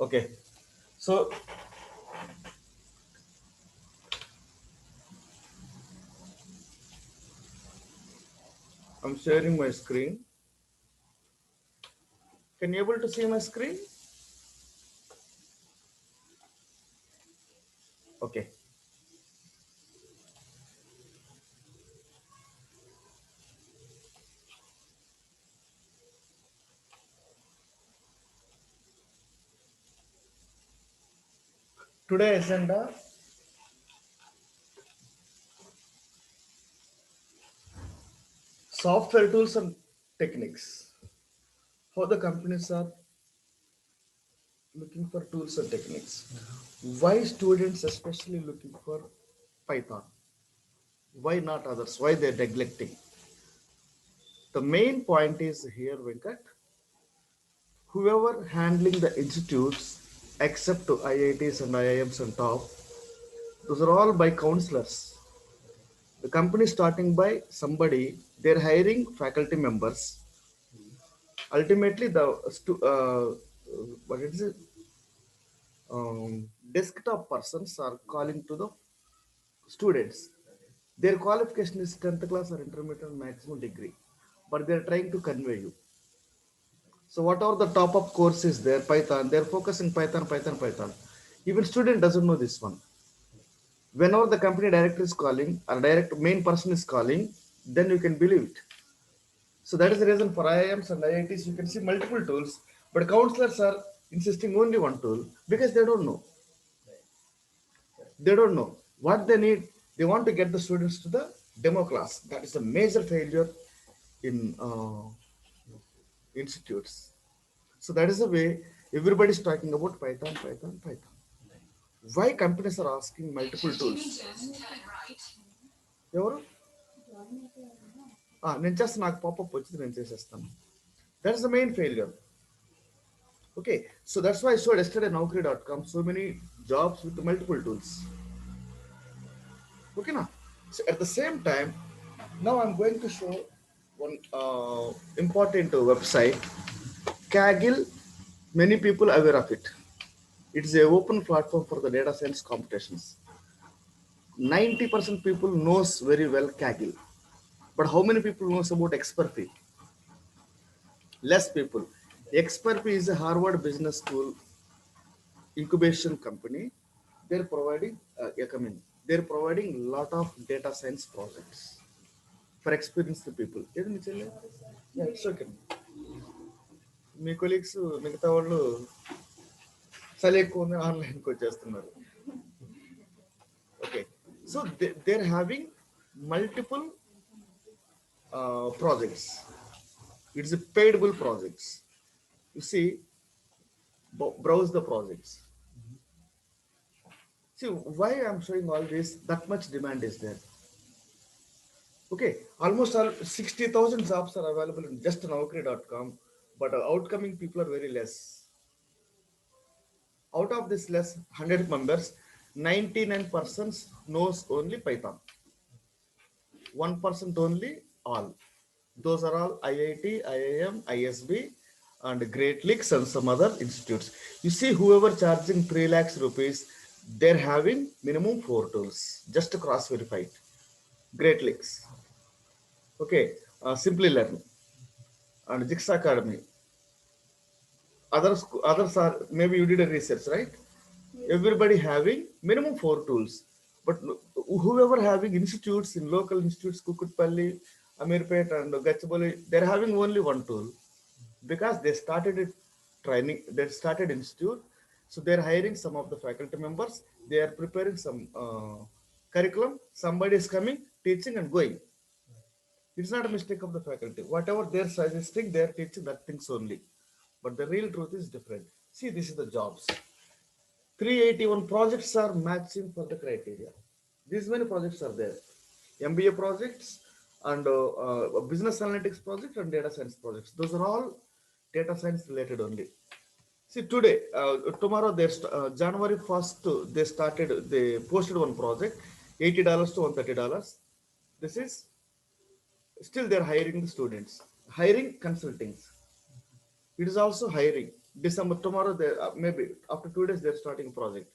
Okay, so I'm sharing my screen. Can you able to see my screen? Okay. Today agenda: software tools and techniques. How the companies are looking for tools and techniques. Why students especially looking for Python? Why not others? Why they're neglecting? The main point is here, Venkat. Whoever handling the institutes, except to IITs and IIMs and top, those are all by counselors. The company starting by somebody, they're hiring faculty members. Ultimately, what is it? Desktop persons are calling to the students. Their qualification is 10th class or intermediate maximum degree, but they're trying to convey you. So whatever the top up course is there, Python, they're focusing Python, Python, Python. Even student doesn't know this one. Whenever the company director is calling or direct main person is calling, then you can believe it. So that is the reason for IIMs and IITs you can see multiple tools, but counselors are insisting only one tool because they don't know. They don't know what they need. They want to get the students to the demo class. That is a major failure in institutes. So that is the way everybody is talking about Python, Python, Python. Why companies are asking multiple tools? ఎవరు నేను చేస్తాను నాకు popup వచ్చింది నేను చేసేస్తాను that is the main failure okay so that's why I showed yesterday naukri.com so many jobs with multiple tools okay na so at the same time now I'm going to show one important website Kaggle. Many people are aware of it. It is a open platform for the data science competitions. 90% people knows very well Kaggle, but how many people knows about Expertly? Less people. Expertly is a Harvard Business School incubation company. They're providing, I mean, they're providing lot of data science projects for experienced people. ఏది మీ చెల్లి? Yeah, it's okay. Me colleagues మిగతా వాళ్ళు చలి ఎక్కువ ఉంది ఆన్లైన్కి వచ్చేస్తున్నారు. Okay, so they're having multiple projects. It's a paidable projects. You see, browse the projects. See why I'm showing all this. That much demand is there. Okay, almost all 60,000 jobs are available in just Naukri.com, but outcoming people are very less. Out of this less 100 members, 99% knows only Python. 1% only all. Those are all IIT, IIM, ISB, and Great Lakes and some other institutes. You see, whoever charging 3 lakhs rupees, they're having minimum 4 tools just to cross verify it. Great Lakes. Okay, Simply Learn and Jix Academy. Others are maybe you did a research, right? Everybody having minimum 4 tools. But whoever having institutes in local institutes, Kukutpalli, Amirpet, and Gachibowli, they're having only one tool because they started it training, they started institute. So they're hiring some of the faculty members, they are preparing some curriculum, somebody is coming, teaching, and going. It's not a mistake of the faculty. Whatever they're suggesting, they're teaching that things only. But the real truth is different. See, this is the jobs. 381 projects are matching for the criteria. These many projects are there. MBA projects and business analytics project and data science projects. Those are all data science related only. See today, tomorrow, there's January 1st, they posted one project, $80 to $130. This is still they're hiring the students, hiring consultings. It is also hiring. December tomorrow. They maybe after 2 days they're starting project.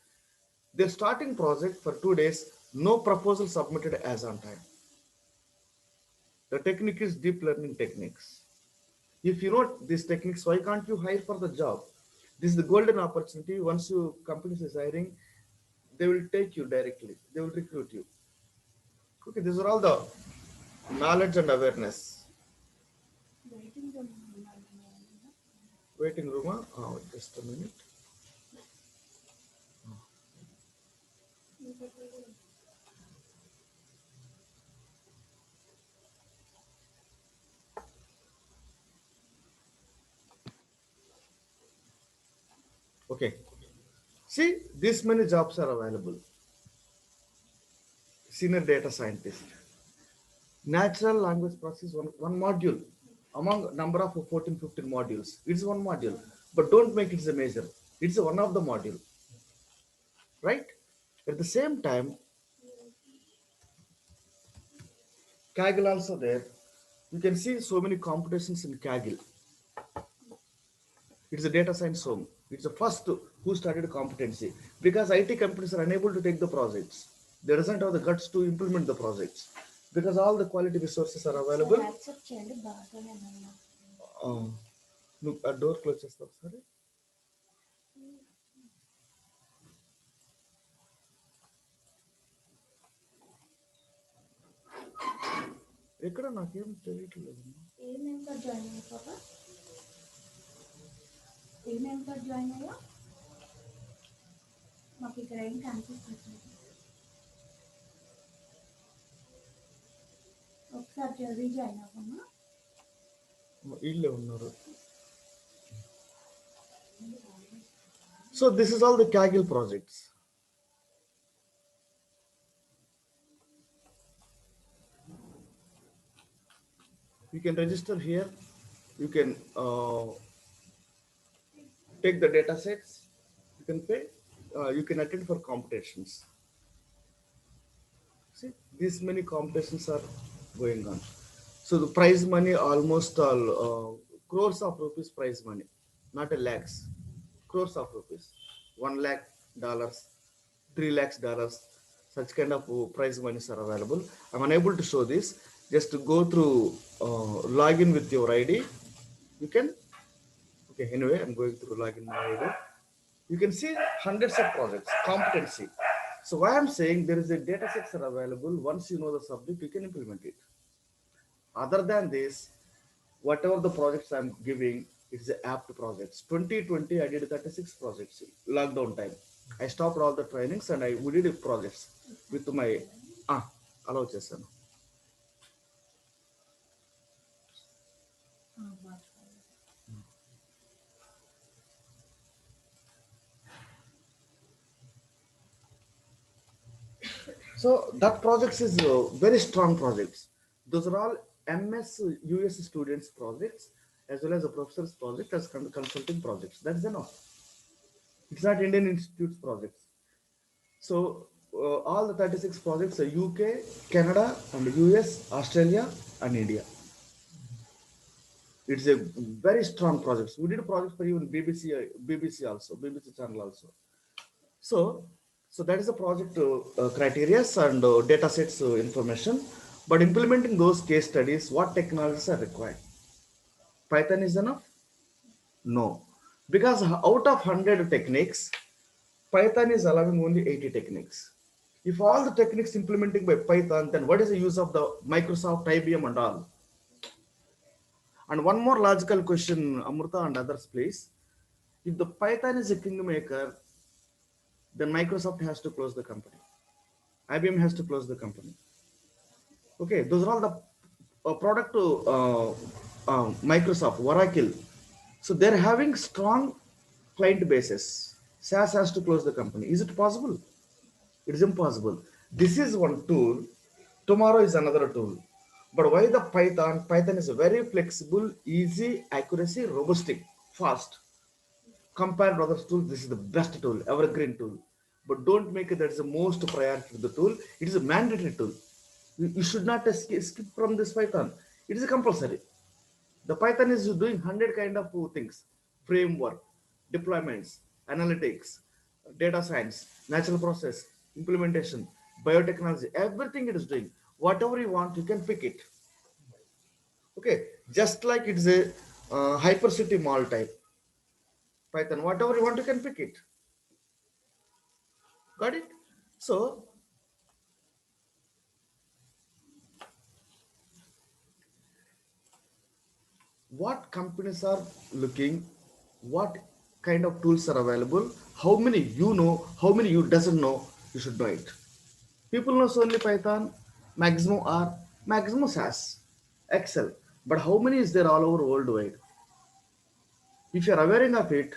They're starting project for 2 days. No proposal submitted as on time. The technique is deep learning techniques. If you know these techniques, why can't you hire for the job? This is the golden opportunity. Once you companies is hiring, they will take you directly. They will recruit you. Okay, these are all the knowledge and awareness. Waiting room. Just a minute. Okay. See, this many jobs are available. Senior data scientist. Natural language process, one module among number of 14, 15 modules. It's one module, but don't make it a major. It's one of the module, right? At the same time, Kaggle also there. You can see so many competitions in Kaggle. It's a data science home. It's the first who started competency because IT companies are unable to take the projects. They doesn't have the guts to implement the projects because all the quality resources are available. నువ్వు ఆ door close చేస్తావు సరే ఎక్కడ నాకేం తెలియట్లేదు మాకు ఇక్కడ ఏం కనిపిస్తుంది ఒకసారి చదివి జాయిన్ అవ్వమ్మా వీళ్ళే ఉన్నారు so this is all the Kaggle projects. You can register here. You can take the data sets. You can pay. You can attend for competitions. See, these many competitions are going on. So the prize money almost all crores of rupees prize money, not a lakhs, crores of rupees, $1 lakh, $3 lakhs, such kind of prize monies are available. I'm unable to show this. Just to go through, login with your ID. You can. Okay, anyway, I'm going through login my ID. You can see hundreds of projects, competency. So why I'm saying there is a data sets are available. Once you know the subject, you can implement it. Other than this, whatever the projects I'm giving, it's the apt projects. 2020, I did 36 projects. Lockdown time. I stopped all the trainings and I did projects with my allow చేశాను. So that projects is very strong projects. Those are all MS US students projects as well as the professors project as consulting projects. That's enough. It's not Indian Institutes projects. So all the 36 projects are UK, Canada, and US, Australia, and India. It's a very strong projects. We did projects for even BBC also, BBC channel also. So that is the project criteria and data sets information. But implementing those case studies, what technologies are required? Python is enough? No. Because out of 100 techniques, Python is allowing only 80 techniques. If all the techniques implementing by Python, then what is the use of the Microsoft, IBM and all? And one more logical question, Amrita and others, please. If the Python is a kingmaker, then Microsoft has to close the company. IBM has to close the company. Okay, those are all the product to Microsoft, Oracle. So they're having strong client bases. SAS has to close the company. Is it possible? It is impossible. This is one tool. Tomorrow is another tool. But why the Python? Python is very flexible, easy, accuracy, robust, fast. Compared to other tools, this is the best tool, evergreen tool. But don't make it that is the most priority to the tool. It is a mandatory tool. You should not skip from this Python. It is a compulsory. The Python is doing 100 kind of things. Framework, deployments, analytics, data science, natural process, implementation, biotechnology, everything it is doing. Whatever you want, you can pick it. Okay, just like it's a hypercity mall type Python, whatever you want, you can pick it. Got it? So, what companies are looking, what kind of tools are available, how many you know, how many you doesn't know, you should know it. People knows only Python, maximum R, maximum SAS, Excel. But how many is there all over worldwide? If you are aware of it,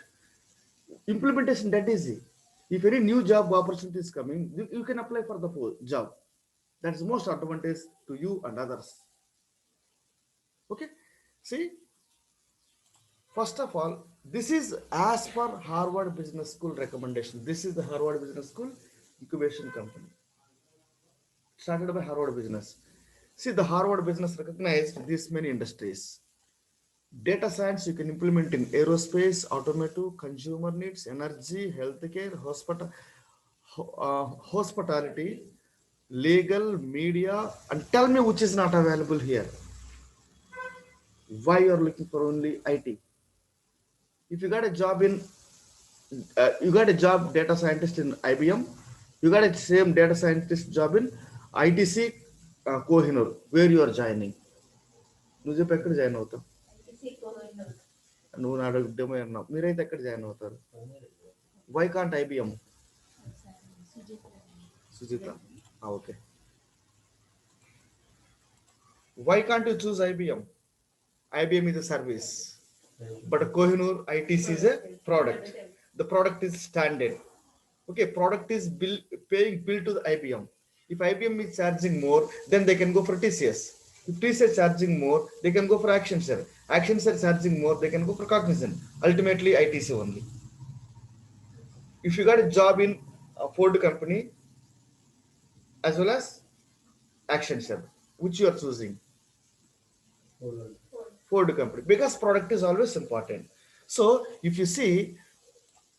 implementation that easy. If any new job opportunity is coming, you can apply for the job. That is most advantage to you and others. Okay. See, first of all, this is as per Harvard Business School recommendation. This is the Harvard Business School incubation company started by Harvard Business. See, the Harvard Business recognized these many industries. Data science you can implement in aerospace, automotive, consumer needs, energy, healthcare, hospitality, legal, media, and tell me which is not available here. Why you are looking for only IT? If you got a job in, you got a job data scientist in IBM, you got a same data scientist job in ITC Kohinoor, where you are joining. నువ్వు చెప్పు ఎక్కడ join అవుతావు నువ్వు నా demo అన్నావు మీరైతే ఎక్కడ join అవుతారు why can't IBM Sujitha okay why can't you choose IBM? IBM is a service, but Kohinoor ITC is a product. The product is standard. Okay, product is paying bill to the IBM. If IBM is charging more, then they can go for TCS. If TCS charging more, they can go for Accenture. Accenture charging more, they can go for Cognizant. Ultimately, ITC only. If you got a job in a Ford company as well as Accenture, which you are choosing? Ford company, because product is always important. So if you see,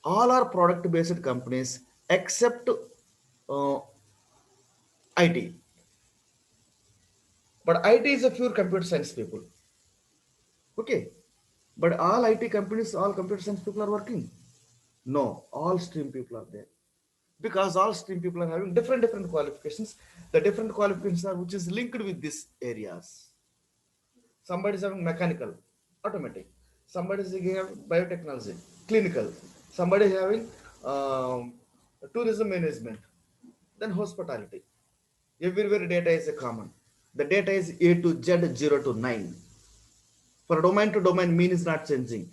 all are product based companies except IT. But IT is a pure computer science people. Okay. But all IT companies, all computer science people are working. No, all stream people are there. Because all stream people are having different qualifications. The different qualifications are which is linked with these areas. Somebody is having mechanical, automatic. Somebody is having biotechnology, clinical. Somebody is having tourism management, then hospitality. Everywhere data is a common. The data is A to Z, 0 to 9. For domain to domain, mean is not changing.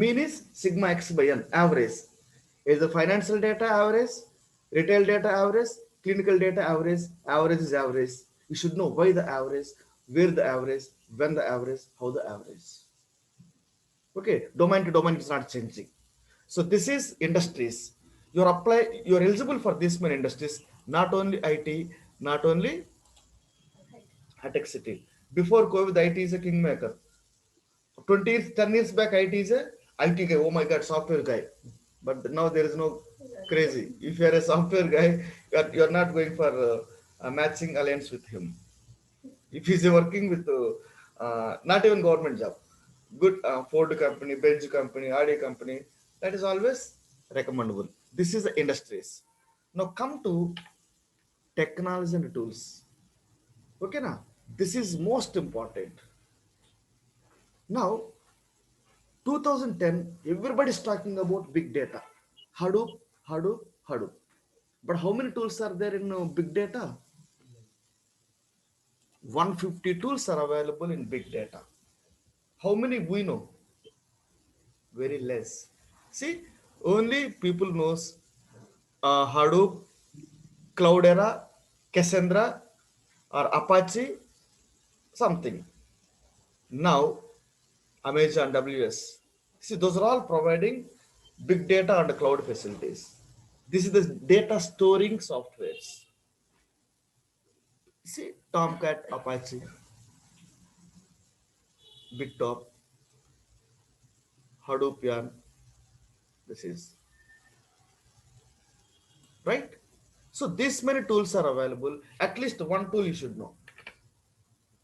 Mean is sigma x by n, average. Is the financial data average, retail data average, clinical data average, average is average. You should know why the average, where the average, when the average, how the average. Okay, domain to domain is not changing. So this is industries. You're eligible for this many industries, not only IT, not only high-tech city. Before COVID, IT is a kingmaker. 20 years, 10 years back, IT is a IT guy. Oh my God, software guy. But now there is no crazy. If you are a software guy, you're not going for a matching alliance with him. If he's working with not even government job, good Ford company, Benz company, Audi company, that is always recommendable. This is the industries. Now come to technology and tools. Okay, now this is most important. Now 2010, everybody is talking about big data. Hadoop, Hadoop, Hadoop. But how many tools are there in big data? 150 tools are available in big data. How many we know? Very less. See, only people knows Hadoop, Cloudera, Cassandra, or Apache, something. Now, Amazon WS. See, those are all providing big data and cloud facilities. This is the data storing softwares. See, Tomcat, Apache, BigTop, Hadoop Yarn. This is right. So this many tools are available. At least one tool you should know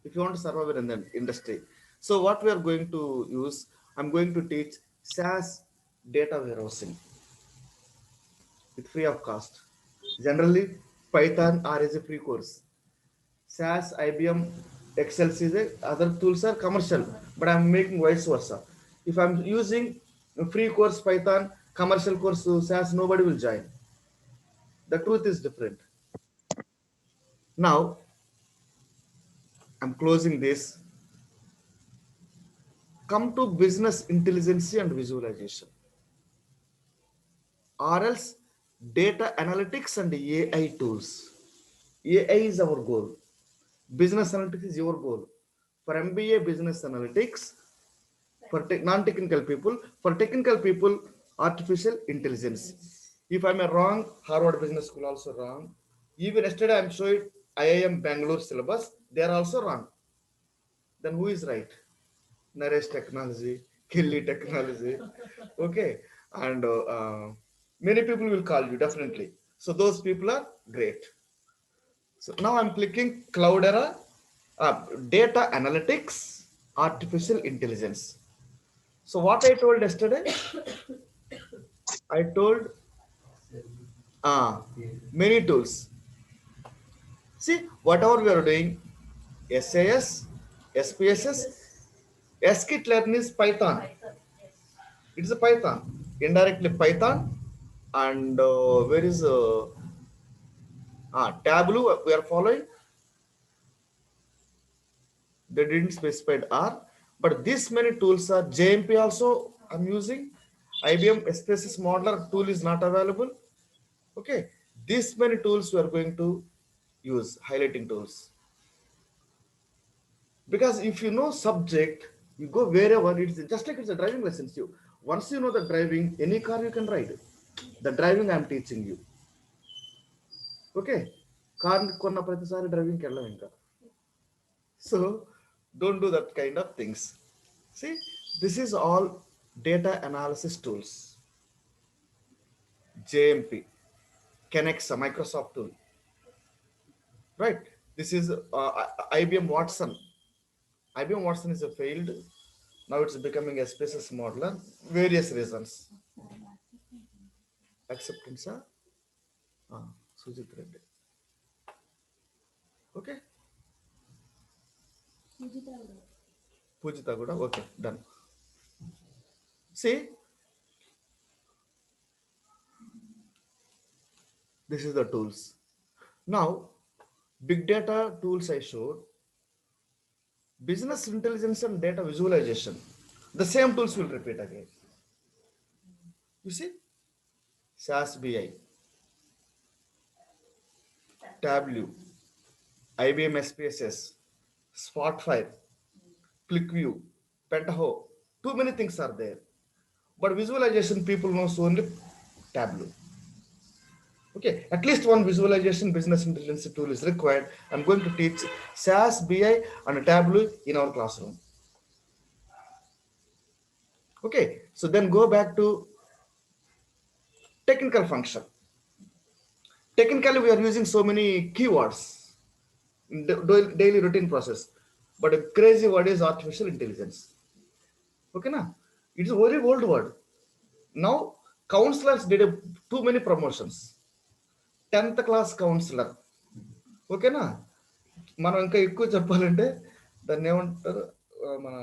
if you want to survive in the industry. So what we are going to use, I'm going to teach SaaS data warehousing with free of cost. Generally, Python R is a free course. SAS, IBM, Excel is a other tools are commercial, but I'm making vice versa. If I'm using a free course Python, commercial course SAS, nobody will join. The truth is different. Now I'm closing this. Come to business intelligence and visualization, or else data analytics and AI tools. AI is our goal. Business analytics is your goal. For MBA business analytics, for non-technical people, for technical people, artificial intelligence. If I'm a wrong, Harvard Business School also wrong. Even yesterday I'm showing IIM Bangalore syllabus, they are also wrong. Then who is right? Naresh technology, Kelly technology. Okay. And many people will call you definitely. So those people are great. So now I'm clicking Cloudera, data analytics, artificial intelligence. So what I told yesterday, I told many tools. See, whatever we are doing, SAS, SPSS, sklearn is Python. It's a Python. Indirectly Python. And where is Tableau we are following. They didn't specify R. But this many tools are JMP also I'm using. IBM SPSS modeler tool is not available. Okay. This many tools we are going to use, highlighting tools. Because if you know subject, you go wherever. It's just like it's a driving license. You once you know the driving, any car you can ride. The driving I'm teaching you. Okay, car కొన్న ప్రతిసారి డ్రైవింగ్కి వెళ్ళాం ఇంకా. So don't do that kind of things. See, this is all data analysis tools. JMP, Kenexa, Microsoft tool, right? This is IBM Watson. IBM Watson is a failed. Now it's becoming a spaces modeler. Various reasons. Acceptance, Sujit Reddy. Okay. Pujita Guda. Okay, done. See, this is the tools. Now, big data tools I showed, business intelligence and data visualization. The same tools will repeat again. You see, SAS BI, Tableau, IBM SPSS, Spotfire, ClickView, Pentaho. Too many things are there. But visualization people knows only Tableau. Okay, at least one visualization business intelligence tool is required. I'm going to teach SAS, BI, and Tableau in our classroom. Okay, so then go back to technical function. Technically, we are using so many keywords in the daily routine process. But a crazy word is artificial intelligence. Okay, now it's a very old word. Now, counselors did too many promotions. 10th class counselor. ఓకేనా, మనం ఇంకా ఎక్కువ చెప్పాలంటే దాన్ని ఏమంటారు, మన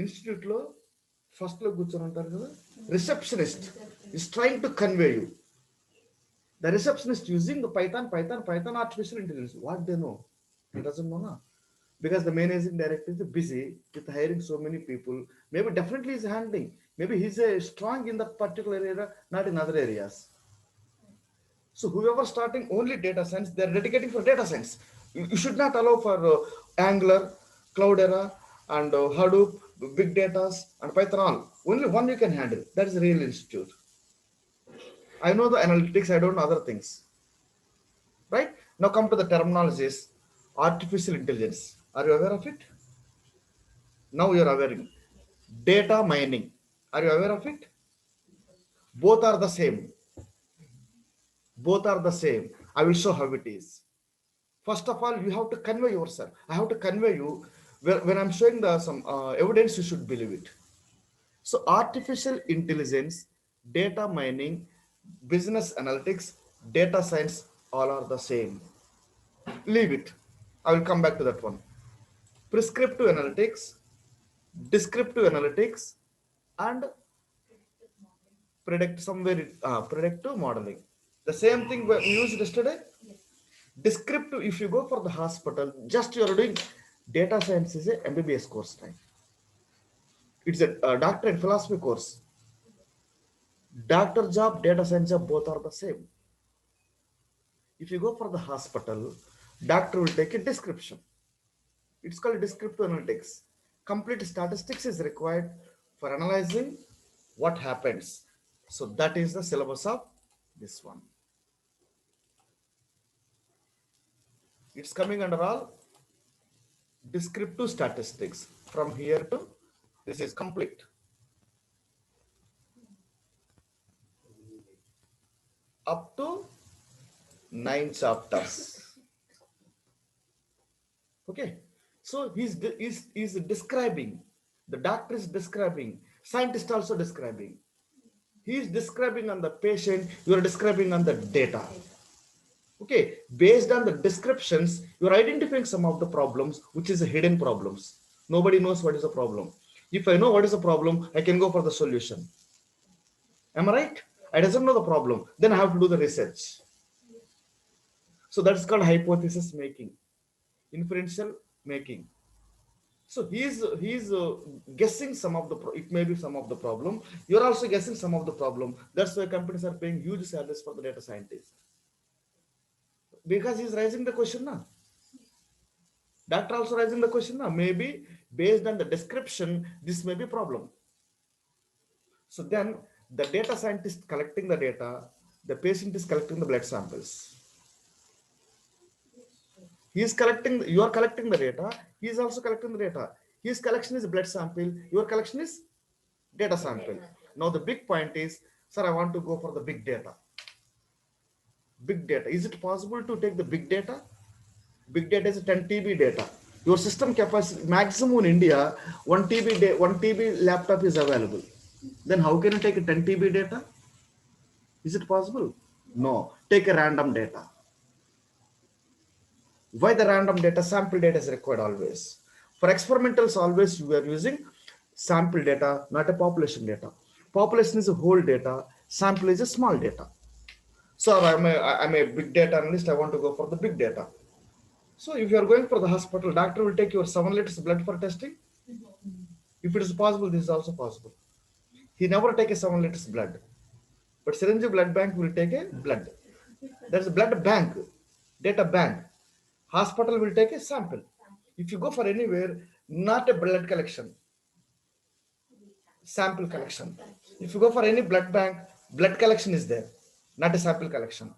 ఇన్స్టిట్యూట్లో ఫస్ట్లో కూర్చొని ఉంటారు కదా, receptionist is trying to convey you. The receptionist using the Python artificial intelligence. What they know? He doesn't know, na? Because the managing director is busy with hiring so many people. Maybe definitely he's handling. Maybe he's strong in that particular area, not in other areas. So whoever starting only data science, they're dedicating for data science. You should not allow for Angular, Cloudera, and Hadoop, big data, and Python all. Only one you can handle. That is a real institute. I know the analytics, I don't know other things. Right? Now come to the terminologies. Artificial intelligence. Are you aware of it? Now you are aware. Data mining. Are you aware of it? Both are the same. Both are the same. I will show how it is. First of all, you have to convey yourself. I have to convey you. When I'm showing the some evidence, you should believe it. So artificial intelligence, data mining, business analytics, data science, all are the same. Leave it. I will come back to that one. Prescriptive analytics, descriptive analytics, and predictive modeling. The same thing we used yesterday. Descriptive, if you go for the hospital, just you are doing data science is a MBBS course, right? It's a doctorate philosophy course. Doctor job, data science job, both are the same. If you go for the hospital, doctor will take a description. It's called descriptive analytics. Complete statistics is required for analyzing what happens. So that is the syllabus of this one. It's coming under all descriptive statistics. From here to this is complete. Up to 9 chapters. Okay. So he's describing, the doctor is describing, scientist also describing. He is describing on the patient, you are describing on the data. Okay, based on the descriptions, you are identifying some of the problems, which is a hidden problems. Nobody knows what is the problem. If I know what is the problem, I can go for the solution. Am I right? I doesn't know the problem, then I have to do the research. So that's called hypothesis making, inferential making. So he's guessing some of the it may be some of the problem. You're also guessing some of the problem. That's why companies are paying huge salaries for the data scientist, because he's raising the question now. Doctor also raising the question now. Maybe based on the description, this may be problem. So then the data scientist collecting the data, the patient is collecting the blood samples. He is collecting, you are collecting the data, he is also collecting the data. His collection is blood sample, your collection is data sample. Now the big point is, sir, I want to go for the big data. Big data. Is it possible to take the big data? Big data is 10 TB data. Your system capacity maximum in India, 1 TB 1 TB laptop is available. Then how can you take a 10 TB data? Is it possible? No. Take a random data. Why the random data? Sample data is required always. For experimentals, always you are using sample data, not a population data. Population is a whole data, sample is a small data. So I'm a big data analyst, I want to go for the big data. So if you are going for the hospital, doctor will take your 7 liters blood for testing. If it is possible, this is also possible. He never take a 7 liters blood, but syringe blood bank will take a blood. There is a blood bank, data bank. Hospital will take a sample. If you go for anywhere, not a blood collection, sample collection. If you go for any blood bank, blood collection is there, not a sample collection.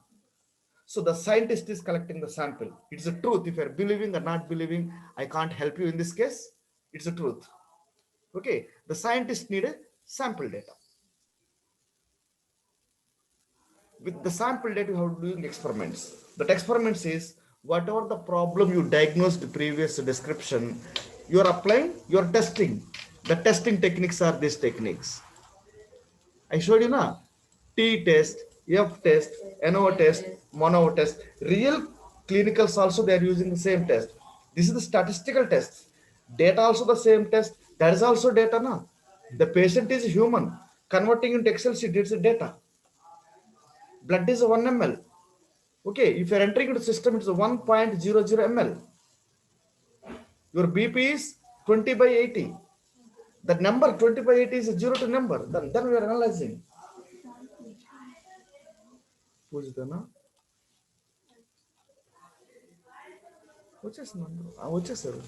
So the scientist is collecting the sample. It's a truth. If you're believing or not believing, I can't help you in this case. It's a truth. Okay. The scientist need a sample data. With the sample data, you have doing experiments. That experiments is whatever the problem you diagnosed previous description, you are applying, you are testing. The testing techniques are these techniques. I showed you now. T test, F test, NO test, mono test. Real clinicals also they are using the same test. This is the statistical test. Data also the same test. That is also data now. The patient is human. Converting into Excel sheet, it's data. Blood is 1 ml. Okay, if you're entering into the system, it's 1.00 ml. Your BP is 20/80. The number 20/80 is a 0 to number. Then we are analyzing. పూజితనా వచ్చేసారు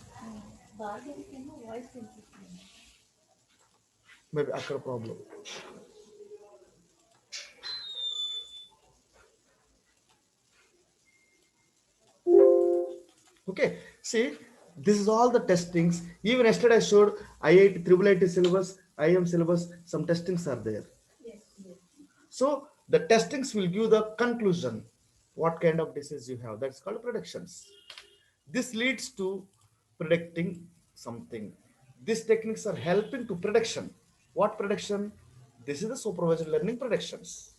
maybe అక్కడ problem. Okay, see, this is all the testings. Even yesterday I showed IIT, IIIT syllabus, IM syllabus, some testings are there. So the testings will give the conclusion what kind of disease you have. That's called predictions. This leads to predicting something. These techniques are helping to prediction. What prediction? This is the supervised learning predictions.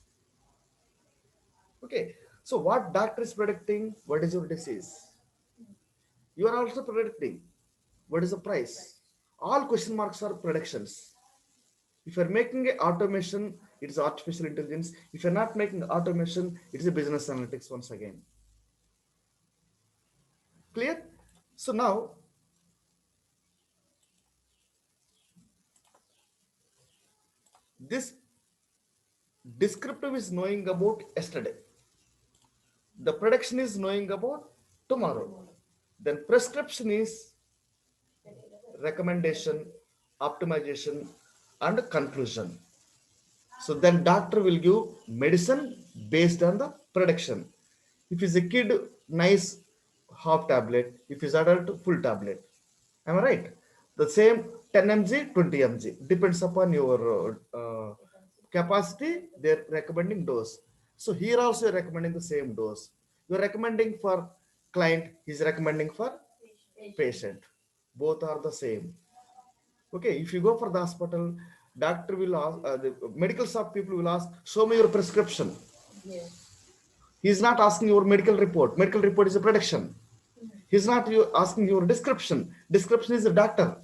Okay. So what doctor is predicting? What is your disease? You are also predicting. What is the price? All question marks are predictions. If you're making a automation, it is artificial intelligence. If you're not making automation, it is a business analytics once again. Clear? So now this descriptive is knowing about yesterday. The prediction is knowing about tomorrow. Then prescription is recommendation, optimization, and conclusion. So then doctor will give medicine based on the prediction. If he's a kid, nice half tablet. If he's adult, full tablet. Am I right? The same 10 mg, 20 mg depends upon your capacity. They're recommending dose. So here also you're recommending the same dose. You're recommending for client. He's recommending for patient. Both are the same. Okay, if you go for the hospital, doctor will ask, the medical shop people will ask, show me your prescription. He is not asking your medical report. Medical report is a prediction. He is not asking your description. Description is a doctor.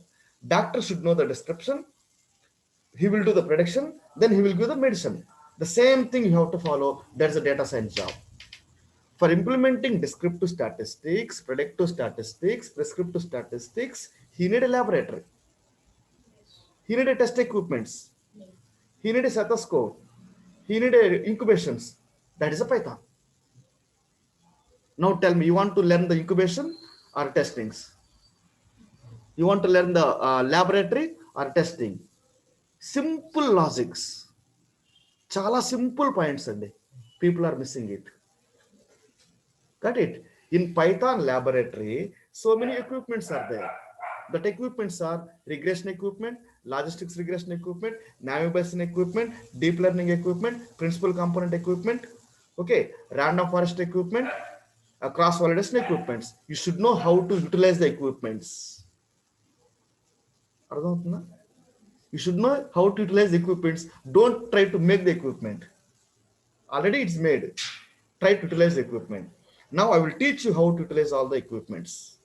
Doctor should know the description. He will do the prediction. Then he will give the medicine. The same thing you have to follow. That's a data science job. For implementing descriptive statistics, predictive statistics, prescriptive statistics, he need a laboratory. He need a test equipments. He need a stethoscope. He need a incubations. That is a Python. Now tell me, you want to learn the incubation or testings? You want to learn the laboratory or testing? Simple logics. Chala simple points and people are missing it. Got it? In Python laboratory, so many equipments are there. That equipments are regression equipment, logistics regression equipment, navigation equipment, deep learning equipment, principal component equipment, okay, random forest equipment, cross validation equipments. You should know how to utilize the equipments. You should know how to utilize the equipments. Don't try to make the equipment. Already it's made. Try to utilize the equipment. Now I will teach you how to utilize all the equipments.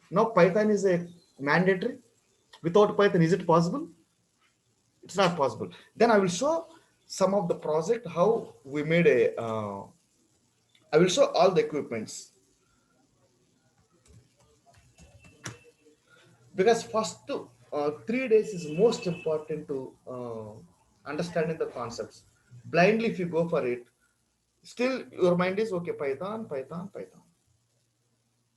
Now Python is a mandatory. Without Python, is it possible? It's not possible. Then I will show some of the project how we made a. I will show all the equipments because first 3 days is most important to understanding the concepts. Blindly, if you go for it, still your mind is okay. Python, Python, Python.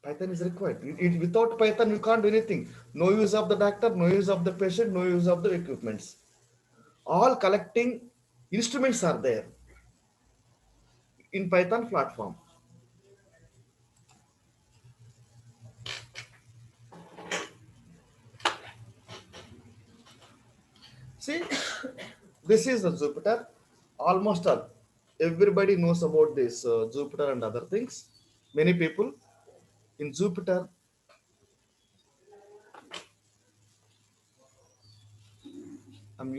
Python is required. Without Python, you can't do anything. No use of the doctor, no use of the patient, no use of the equipments. All collecting instruments are there in Python platform. See, this is the Jupyter. Almost all, everybody knows about this Jupyter and other things. Many people in Jupyter. I'm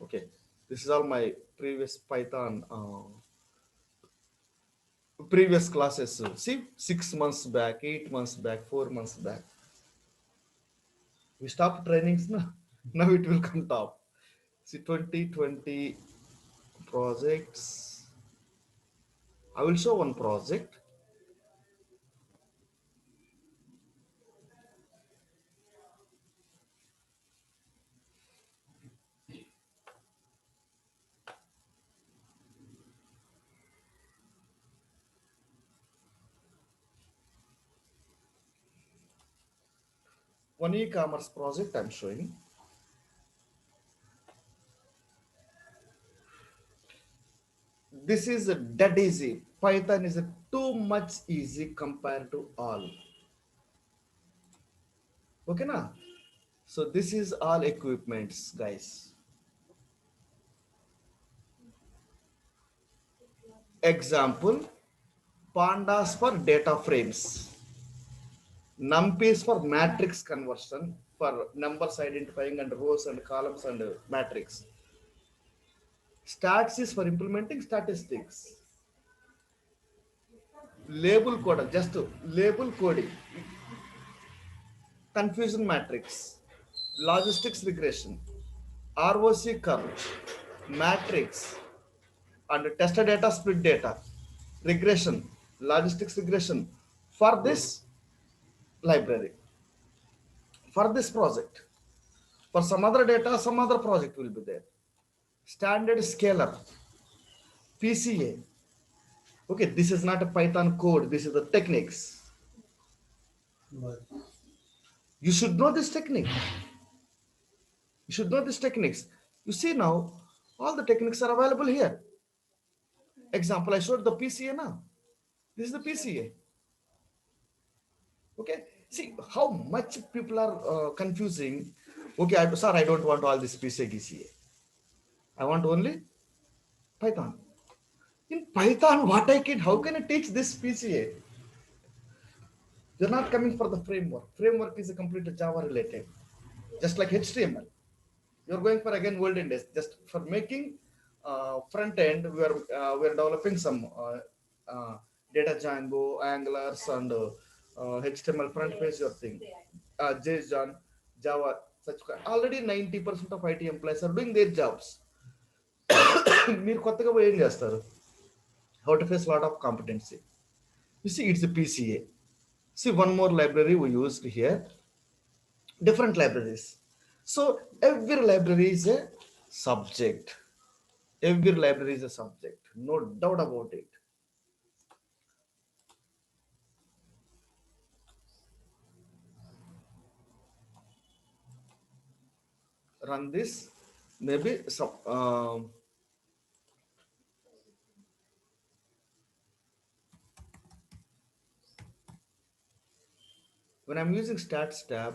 okay. This is all my previous Python previous classes. See, 6 months back, 8 months back, 4 months back. We stopped trainings now. Now it will come top. See, 2020 projects. I will show one project. One e-commerce project I'm showing. This is a dead easy. Python is a too much easy compared to all. Okay, na? So this is all equipments, guys. Example, pandas for data frames, numpys for matrix conversion for numbers identifying and rows and columns and matrix. Stats is for implementing statistics. Label code, just label coding, confusion matrix, logistics regression, ROC curve, matrix, and test data, split data, regression, logistics regression for this library, for this project. For some other data, some other project will be there. Standard scalar, PCA. Okay, this is not a Python code, this is the techniques. You should know this technique. You should know these techniques. You see now, all the techniques are available here. Example, I showed the PCA now. This is the PCA. Okay, see how much people are confusing. Okay, sir, I don't want all this PCA, GCA. I want only Python. In Python, what I can, how can I teach this PCA? You're not coming for the framework. Framework is a complete Java related, just like HTML. You're going for again olden days. Just for making front end, we are developing some data Django, Anglers, and HTML front page. Your thing, JSON, Java. Such already 90% of IT employees are doing their jobs. మీరు కొత్తగా పోయి ఏం చేస్తారు? How to face a lot of competency. You see, it's a PCA. See, one more library we used here, different libraries. So every library is a subject. Every library is a subject, no doubt about it. Run this, maybe some. When I'm using stats tab,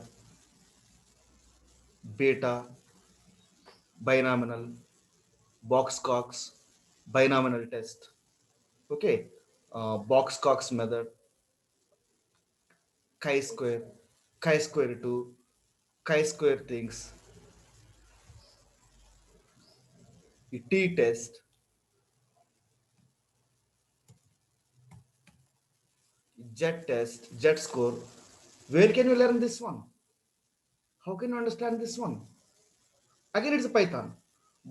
beta, binomial, boxcox, binomial test. Okay, boxcox method, chi-square, chi-square 2, chi-square things, t-test, jet test, jet score. Where can you learn this one? How can you understand this one? Again, it's a Python,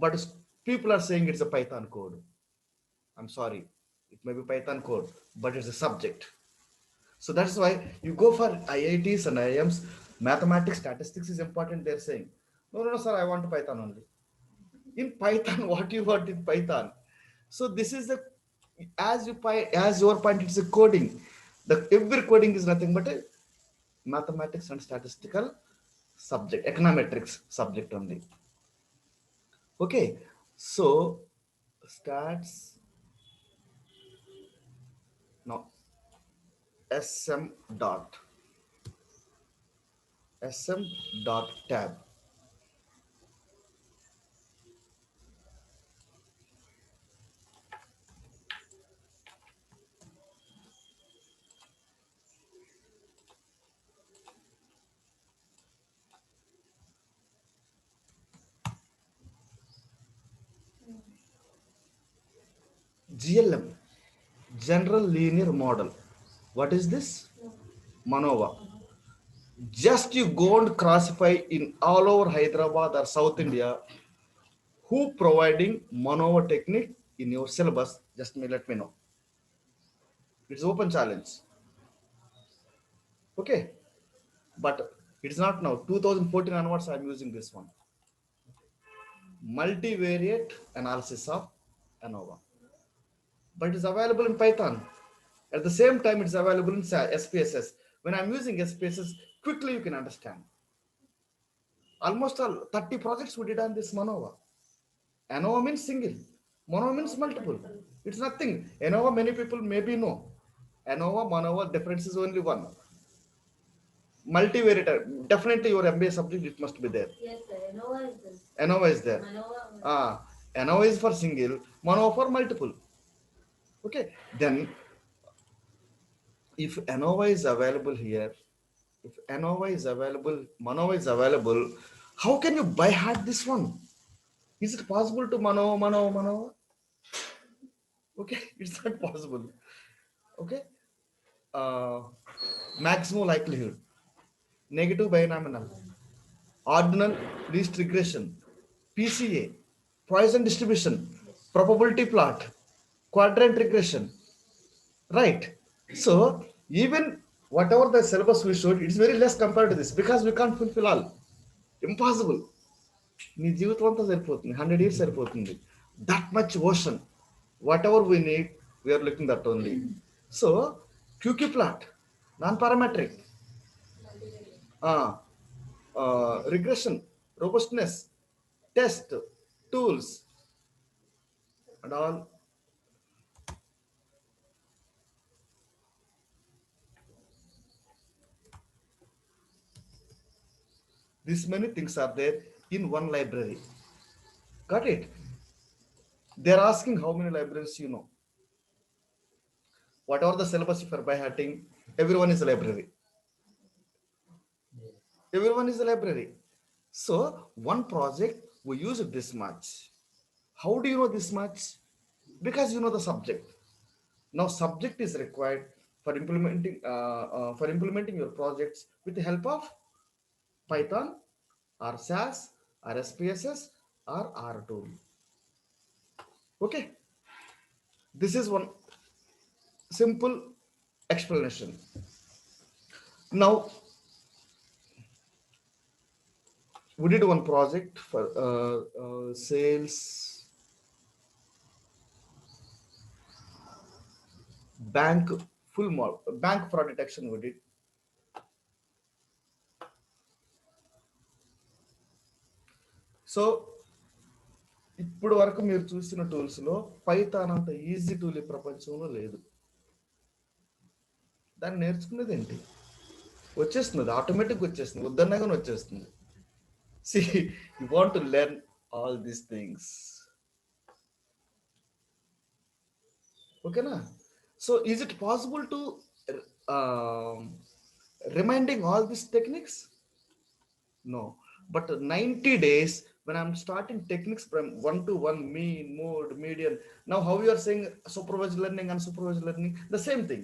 but people are saying it's a Python code. I'm sorry, it may be Python code, but it's a subject. So that's why you go for IITs and IIMs. Mathematics, statistics is important. They're saying, no, no, no, sir, I want Python only. In Python, what you want in Python? So this is the as your point, it's a coding. The every coding is nothing but a mathematics and statistical subject, econometrics subject only. Okay, so stats now sm dot sm dot tab. GLM, general linear model. What is this? MANOVA. Just you go and classify in all over Hyderabad or South India who providing MANOVA technique in your syllabus. Just let me know. It's open challenge. Okay, but it's not now. 2014 onwards, I'm using this one. Multivariate analysis of ANOVA. But it's available in Python. At the same time, it's available in SPSS. When I'm using SPSS, quickly you can understand. Almost all 30 projects we did on this MANOVA. ANOVA means single. MANOVA means multiple. It's nothing. ANOVA, many people maybe know. ANOVA, MANOVA, difference is only one. multivariate. Definitely your MBA subject, it must be there. Yes, sir. ANOVA is this. ANOVA is there. ANOVA. ANOVA is for single, MANOVA for multiple. Okay. Then if ANOVA is available here, if ANOVA is available, MANOVA is available, how can you buy hard this one? Is it possible to MANOVA? Okay, it's not possible. Okay. Uh, Maximum likelihood, negative binomial, ordinal least regression, PCA, Poisson distribution, probability plot, quadrant regression, right? So even whatever the syllabus we showed, it's very less compared to this because we can't fulfill all. Impossible. నీ జీవితం అంతా సరిపోతుంది 100 years సరిపోతుంది that much ocean whatever we need we're looking that only so QQ plot non parametric regression robustness test tools and all. These many things are there in one library. Got it? They're asking how many libraries you know. Whatever the syllabus if you're by hearting, everyone is a library. Everyone is a library. So one project we use it this much. How do you know this much? Because you know the subject. Now subject is required for implementing your projects with the help of Python or SAS or SPSS or R tool. Okay, this is one simple explanation. Now we did one project for sales bank bank fraud detection we did. So ఇప్పుడు వరకు మీరు చూసిన టూల్స్లో Python అంత easy tool ఈ ప్రపంచంలో లేదు. దాన్ని నేర్చుకునేది ఏంటి, వచ్చేస్తుంది, ఆటోమేటిక్గా వచ్చేస్తుంది, వద్దన్నా కానీ వచ్చేస్తుంది. See you want to learn all these things. ఓకేనా? So is it possible to reminding all these techniques? No. But 90 days when I'm starting techniques from 1 to 1, mean, mode, median. Now how you are saying supervised learning and supervised learning, the same thing.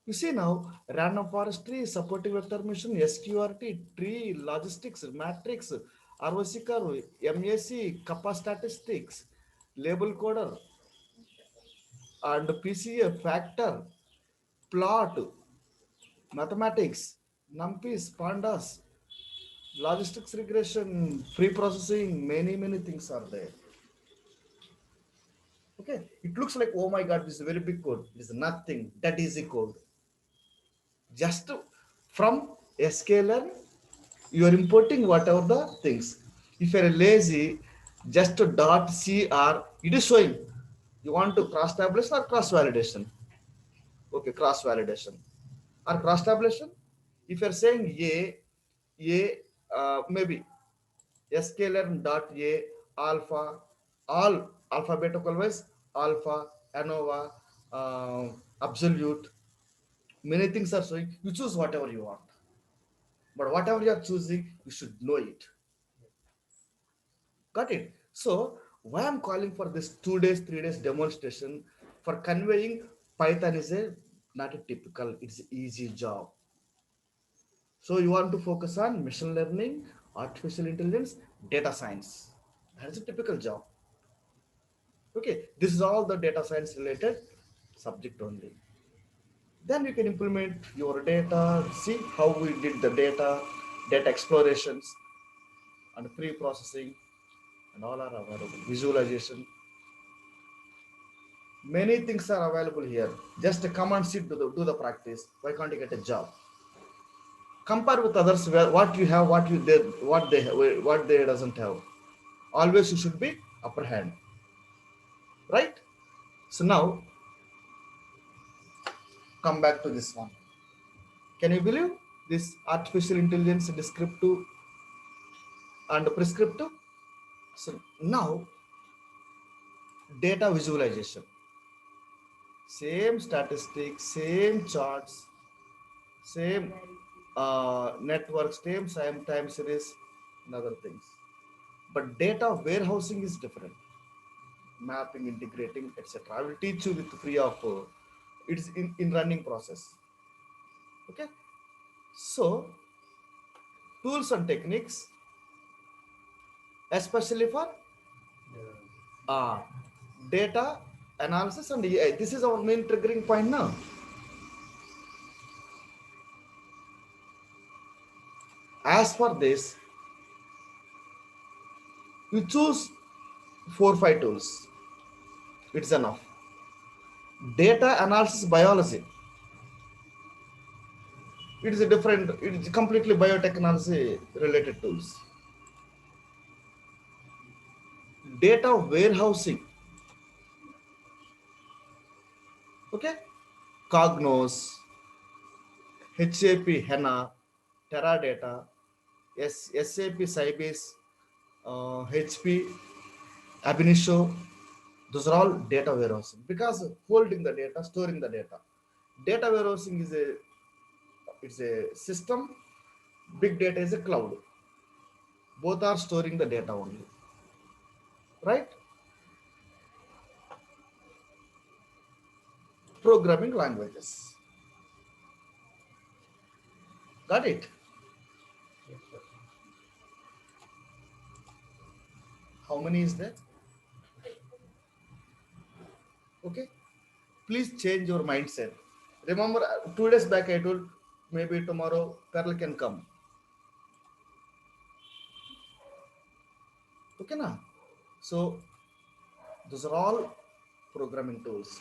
You see now, random forestry, supportive vector mission, SQRT, tree, logistics, matrix, ROC curve, MAC, kappa statistics, label coder, and PCA, factor, plot, mathematics, numpys, pandas, logistics regression, pre-processing, many things are there. Okay, it looks like, oh my god, this is a very big code. It is nothing, that easy code. Just from sklearn you are importing whatever the things. If you are lazy, just to .cr, it is showing. You want to cross tabulation or cross validation? Okay, cross validation or cross tabulation. If you are saying a maybe sklearn.a alpha, all alphabetical wise, alpha, ANOVA, absolute, many things are showing. You choose whatever you want, but whatever you are choosing, you should know it. Got it? So why I'm calling for this 2 days 3 days demonstration for conveying Python is a not a typical, it's an easy job. So you want to focus on machine learning, artificial intelligence, data science. That's a typical job. Okay, this is all the data science related subject only. Then you can implement your data, see how we did the data explorations and pre-processing and all are available. Visualization. Many things are available here. Just come and sit, do the practice. Why can't you get a job? Compare with others where what you have, what you did, what they doesn't have. Always you should be upper hand. Right? So now come back to this one. Can you believe this artificial intelligence descriptive and prescriptive? So now data visualization, same statistics, same charts, same networks, same time series, and other things. But data warehousing is different. Mapping, integrating, etc. I will teach you with free of it's in running process. Okay. So tools and techniques, especially for uh, data analysis and AI. This is our main triggering point now. As for this, you choose 4 5 tools. It's enough. Data analysis biology. It is a different. It is completely biotechnology related tools. Data warehousing. Okay. Cognos, HAP HANA, Teradata, SAP Sybase, HP, Ab initio. Those are all data warehousing because holding the data, storing the data. Data warehousing is a system. Big data is a cloud. Both are storing the data only, right? Programming languages. Got it? How many is there? Okay. Please change your mindset. Remember, 2 days back I told maybe tomorrow Perl can come. Okay, na? So those are all programming tools.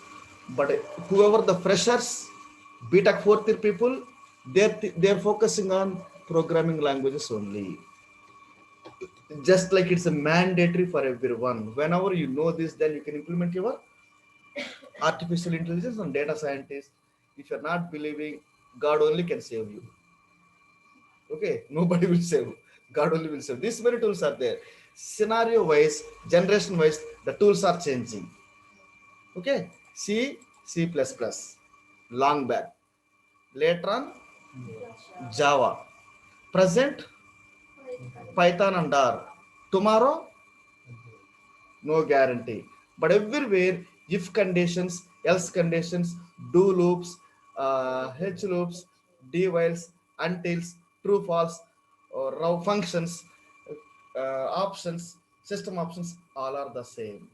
But whoever the freshers, BTech fourth year people, they're focusing on programming languages only. Just like it's a mandatory for everyone. Whenever you know this, then you can implement your artificial intelligence and data scientist. If you're not believing, God only can save you. Okay, nobody will save. God only will save. These many tools are there. Scenario wise, generation wise, the tools are changing. Okay, C++, long back. Later on, Java. Present, Python and R. Tomorrow, no guarantee. But everywhere, if conditions, else conditions, do loops, H loops, D whiles, untils, true false, or raw functions, options, system options, all are the same.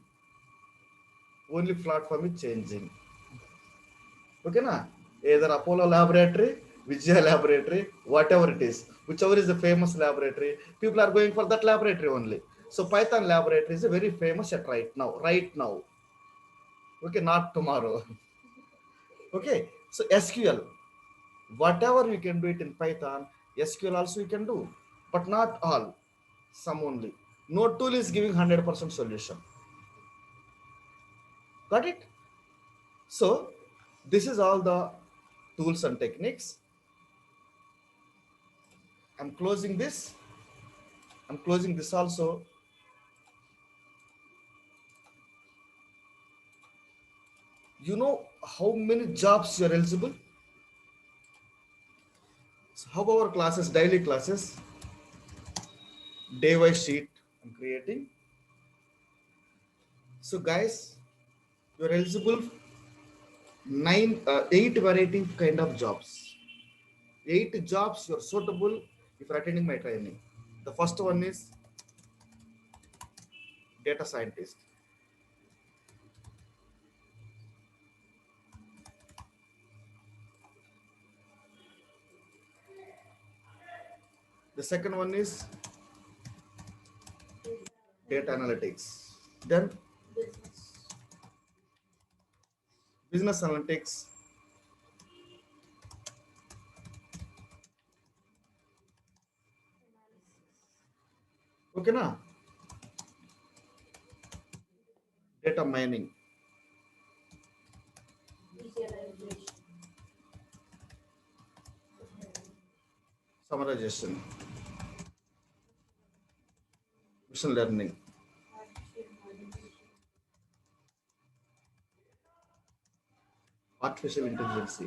Only platform is changing. Okay, na? Either Apollo laboratory, Vijaya laboratory, whatever it is, whichever is the famous laboratory, people are going for that laboratory only. So Python laboratory is a very famous at right now. Right now. Okay, not tomorrow. Okay, so SQL, whatever you can do it in Python, SQL also you can do, but not all. Some only. No tool is giving 100% solution. Got it? So this is all the tools and techniques. I'm closing this. I'm closing this also. You know how many jobs you're eligible? So how our classes, daily classes, day wise sheet I'm creating. So guys, you're eligible 8 variety kind of jobs. 8 jobs you're suitable if you're attending my training. The first one is data scientist. The second one is data analytics. Then business analytics. Okay, na? Data mining. summarization, machine learning, artificial intelligence,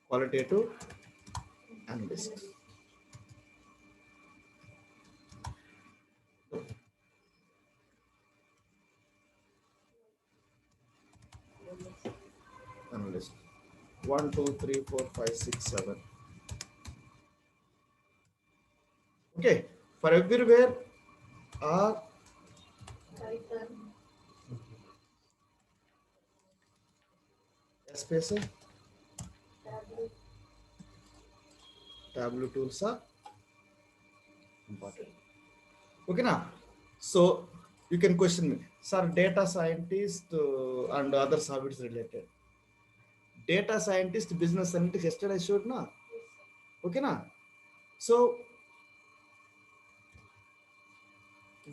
qualitative analyst. Analyst. 1, 2, 3, 4, 5, 6, 7. Okay. For everywhere are space tableau tools are important. Okay now. So you can question me, sir, data scientist and other habits related. Data scientist, business scientist, yesterday I showed na. Okay na. So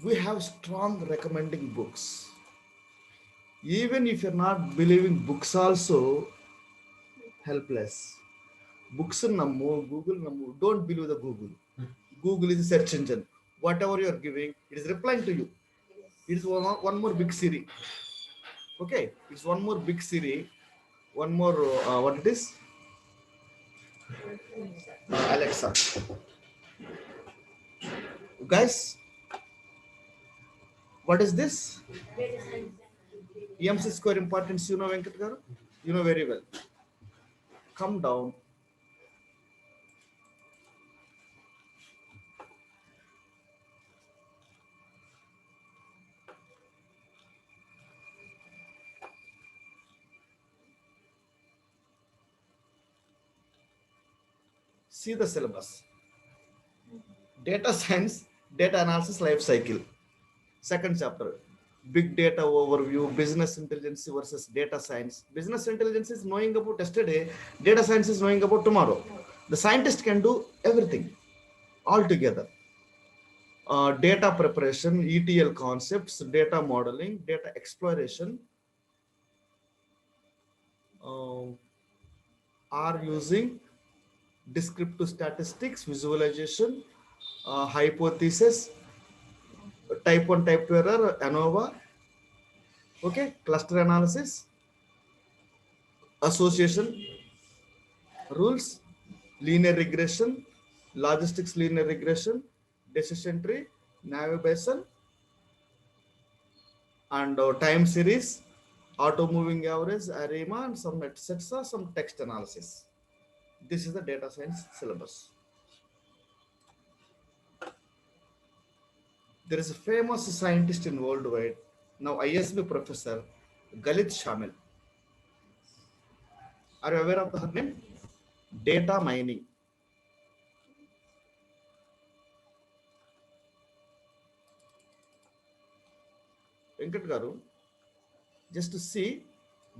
we have strong recommending books. Even if you're not believing books also helpless. Books nammo, Google nammo. Don't believe the Google. Google is a search engine. Whatever you are giving, it is replying to you. It is one more big Siri. Okay, it's one more big Siri. One more what it is? Alexa. Guys, what is this? EMC square importance. You know, Venkat garu? You know very well. Come down. See the syllabus. Data science, data analysis life cycle. Second chapter, big data overview, business intelligence versus data science. Business intelligence is knowing about yesterday, data science is knowing about tomorrow. The scientist can do everything all together. Data preparation, ETL concepts, data modeling, data exploration uh, are using descriptive statistics, visualization, hypothesis, type 1, type 2 error, ANOVA, okay, cluster analysis, association rules, linear regression, logistics linear regression, decision tree, navigation, and time series, auto moving average, ARIMA, and some etc. Some text analysis. This is the data science syllabus. There is a famous scientist in worldwide, now ISB professor, Galit Shamil. Are you aware of her name? Data mining. Venkat garu, just to see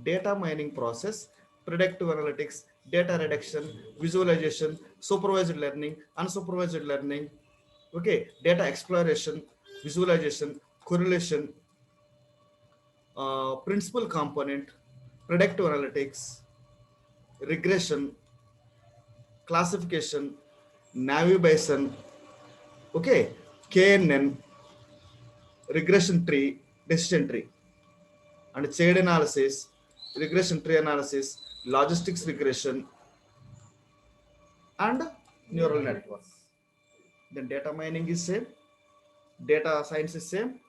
data mining process, predictive analytics, data reduction, visualization, supervised learning, unsupervised learning, okay, data exploration, visualization, correlation, principal component, predictive analytics, regression, classification, navigation, okay, KNN, regression tree, decision tree, and chain analysis, regression tree analysis, logistics regression, and neural network. Then data mining is same, data science is same.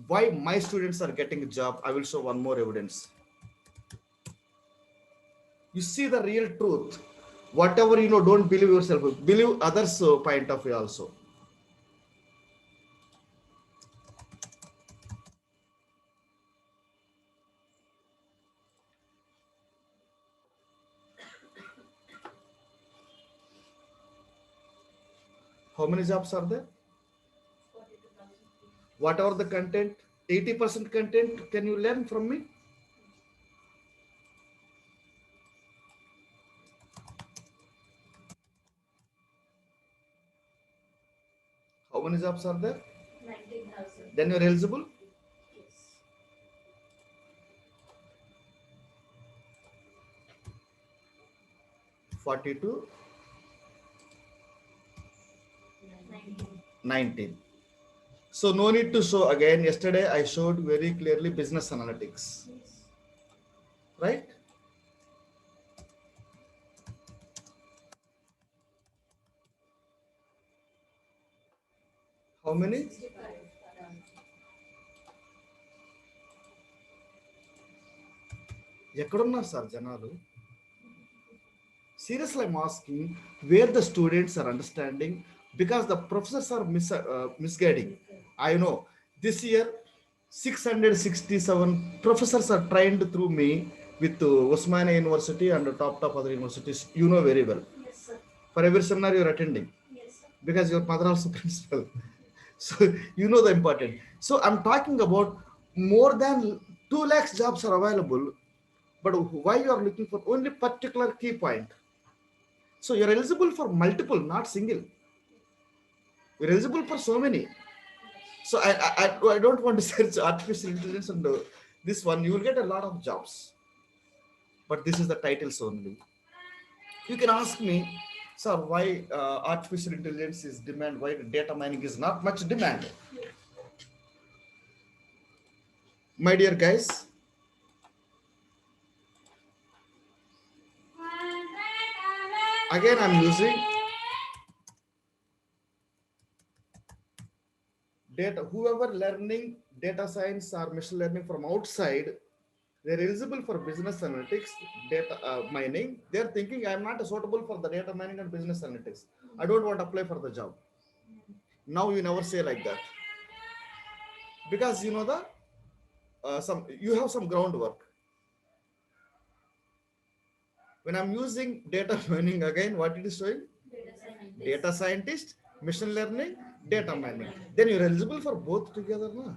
Why my students are getting a job? I will show one more evidence. You see the real truth. Whatever you know, don't believe yourself. Believe others' point of view also. How many jobs are there? Whatever the content, 80% content, can you learn from me? How many jobs are there? 19,000. Then you're eligible? Yes. 42, 19. So no need to show again. Yesterday I showed very clearly business analytics, right? How many? ఎక్కడున్నారు sir జనాలు? Seriously, I'm asking where the students are understanding because the professors are misguiding. I know this year 667 professors are trained through me with Osmania University and top other universities. You know very well. For every seminar you're attending because your mother also principal. So you know the important. So I'm talking about more than 2 lakhs jobs are available, but why you are looking for only particular key point? So you're eligible for multiple, not single. You're eligible for so many. So I don't want to search artificial intelligence and this one. You will get a lot of jobs, but this is the titles only. You can ask me, sir, why artificial intelligence is demand? Why data mining is not much demand? My dear guys, again I'm using data. Whoever learning data science or machine learning from outside, they're eligible for business analytics, data mining. They're thinking I'm not suitable for the data mining and business analytics. I don't want to apply for the job. Now you never say like that because you know the some you have some groundwork. When I'm using data mining again, what it is showing? Data scientist, machine learning, data mining. Then you're eligible for both together, na?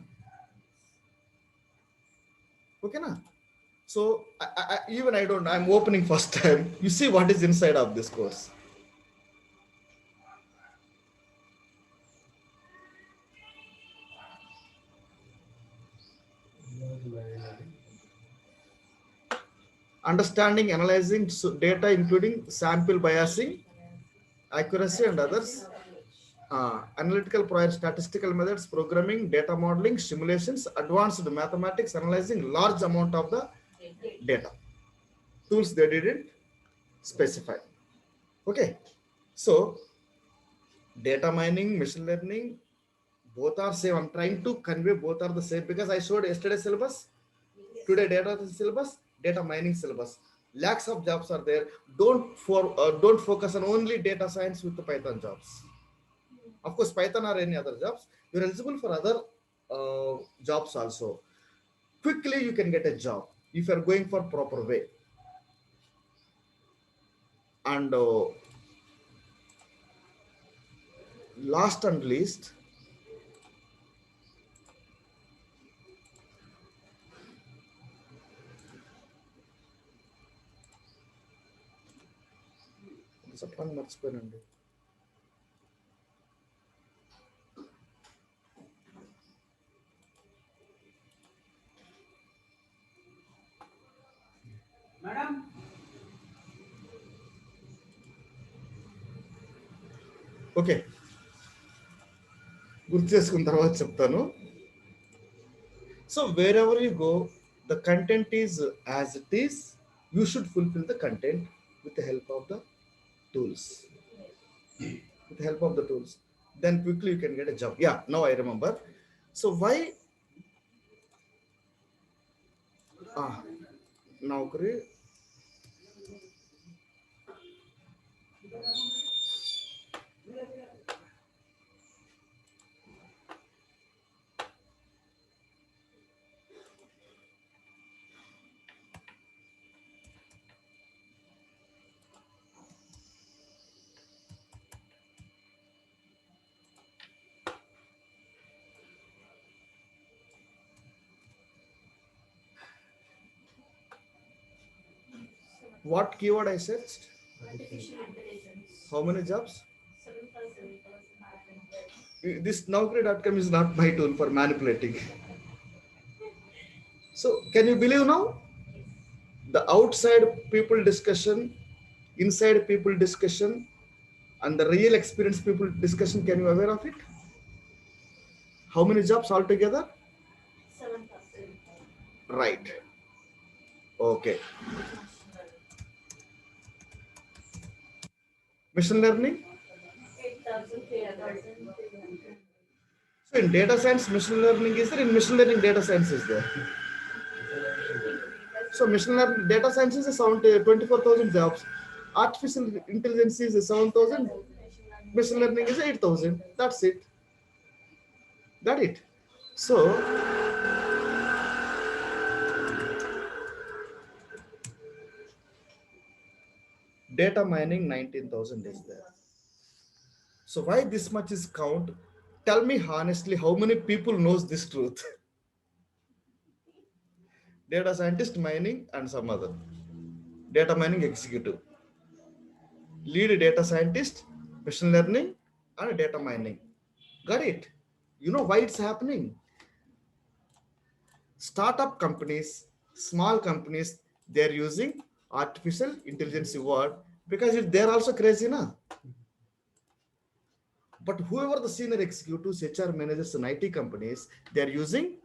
Okay, na? So even I don't. I'm opening first time. You see what is inside of this course. Understanding, analyzing data, including sample biasing, accuracy, and others. Analytical prior statistical methods, programming, data modeling, simulations, advanced mathematics, analyzing large amount of the data. Tools they didn't specify. Okay, so data mining, machine learning, both are same. I'm trying to convey both are the same because I showed yesterday syllabus, today data syllabus, data mining syllabus. Lakhs of jobs are there. Don't focus on only data science with the Python jobs. Of course, Python or any other jobs, you're eligible for other jobs also. Quickly, you can get a job if you're going for proper way. And last and least, చెప్పండి మర్చిపోయానండి. Okay, గుర్తు చేసుకున్న తర్వాత చెప్తాను. So where ever you go, the content is as it is. You should fulfill the content with the help of the tools. With the help of the tools, then quickly you can get a job. Yeah, now I remember. So why Naukri? What keyword I searched? Artificial intelligence. How many jobs? 7,000. This Naukri.com is not my tool for manipulating. So can you believe now? The outside people discussion inside people discussion and the real experienced people discussion. Can you aware of it? How many jobs altogether? 7,000. Right. Okay. Machine learning. 8,300. So in data science, machine learning is there. In machine learning, data science is there. So machine learning, data science is around 24,000 jobs. Artificial intelligence is 7,000. Machine learning is 8,000. That's it. Got it. So data mining 19,000 is there. So why this much is count? Tell me honestly, how many people knows this truth? Data scientist mining and some other. Data mining executive. Lead data scientist, machine learning, and data mining. Got it? You know why it's happening? Startup companies, small companies, they're using artificial intelligence word because they're also crazy, na? But whoever the senior executives, HR managers in IT companies, they're using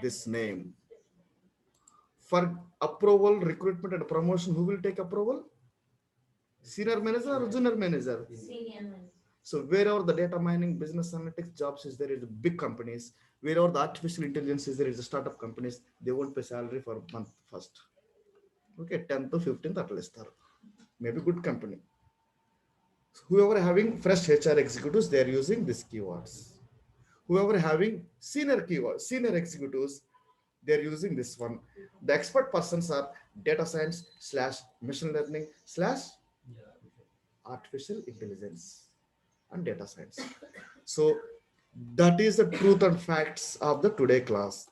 this name. For approval, recruitment, and promotion, who will take approval? Senior manager or junior manager? Senior manager. So wherever the data mining, business analytics jobs is there is big companies. Wherever the artificial intelligence is there is a startup companies. They won't pay salary for month first. Okay, 10th to 15th at least. Maybe good company. So whoever having fresh HR executives, they are using these keywords. Whoever having senior keywords, senior executives, they are using this one. The expert persons are data science slash machine learning slash artificial intelligence and data science. So that is the truth and facts of the today class.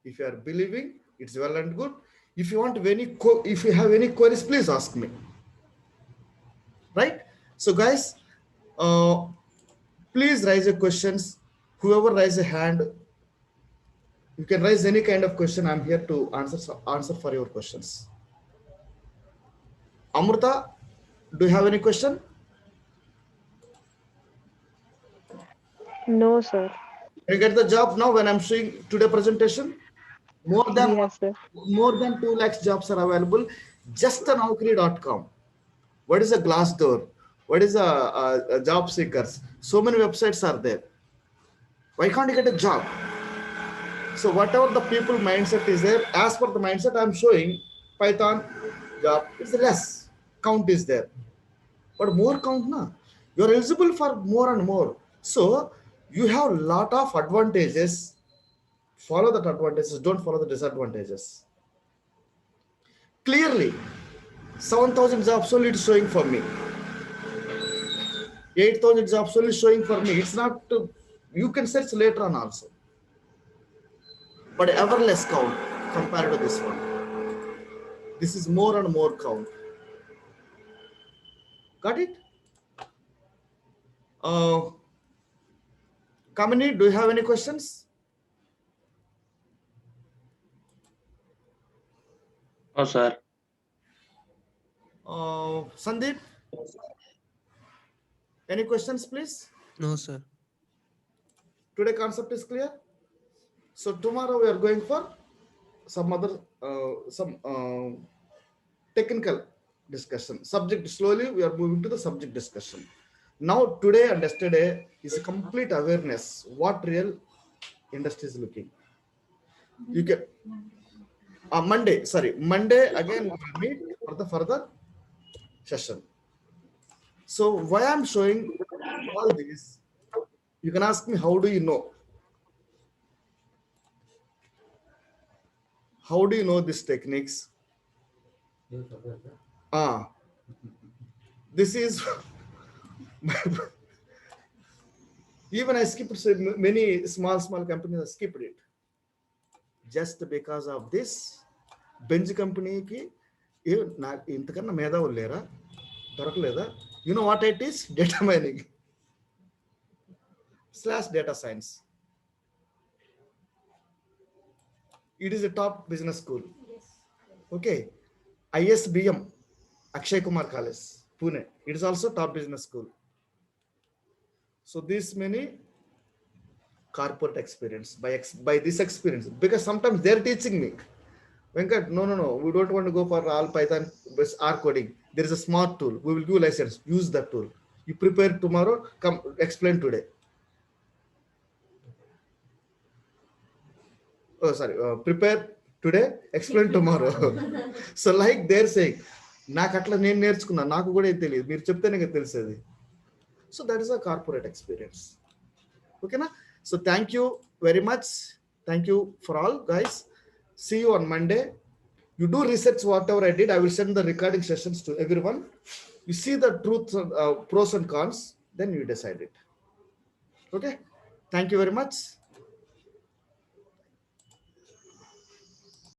If you are believing, it's well and good. If you want any, if you have any queries, please ask me. Right? So, guys, uh, please raise your questions. Whoever raise a hand, you can raise any kind of question. I'm here to answer for your questions. Amrita, do you have any question? No, sir. Can you get the job now when I'm showing today presentation? More than Yes, sir. more than 2 lakhs jobs are available. Just on Naukri.com. What is a Glassdoor? What is a job seekers? So many websites are there. Why can't you get a job? So whatever the people mindset is there, as per the mindset I'm showing, Python job is less. Count is there. But more count na. You're eligible for more and more. So you have a lot of advantages. Follow that advantages, don't follow the disadvantages. Clearly, 7,000 jobs only it's showing for me. 8,000 jobs only showing for me. It's not, you can search later on also. But ever less count compared to this one. This is more and more count. Got it? Uh, Kamini, do you have any questions? No, sir. Sandeep, any questions, please? No, sir. Today concept is clear. So tomorrow we are going for some other some technical discussion. Subject slowly we are moving to the subject discussion. Now today and yesterday is a complete awareness what real industry is looking. You can Monday again we will meet for the further session. So why I'm showing all this, you can ask me how do you know? How do you know these techniques? Ah, this is even I skipped many small companies I skipped it just because of this Benz కంపెనీకి నాకు ఇంతకన్నా మేధావులు లేరా దొరకలేదా you know what it is data mining slash data science it is a top business school Yes. Okay ISBM Akshay Kumar College, Pune. It is also top business school. So these many corporate experience by this experience, because sometimes they're teaching me, Venkat, no, we don't want to go for all Python R coding. There is a smart tool. We will give license. Use that tool. You prepare tomorrow. Come explain today. Oh, sorry. Prepare today. Explain tomorrow. So like they're saying, నాకు అట్లా నేను నేర్చుకున్నా నాకు కూడా ఏం తెలియదు మీరు చెప్తేనే కదా తెలిసేది. So that is a corporate experience. Okay na? So thank you very much. Thank you for all guys. See you on Monday. You do research whatever I did. I will send the recording sessions to everyone. You see the truth, pros and cons, then you decide it. Okay. Thank you very much.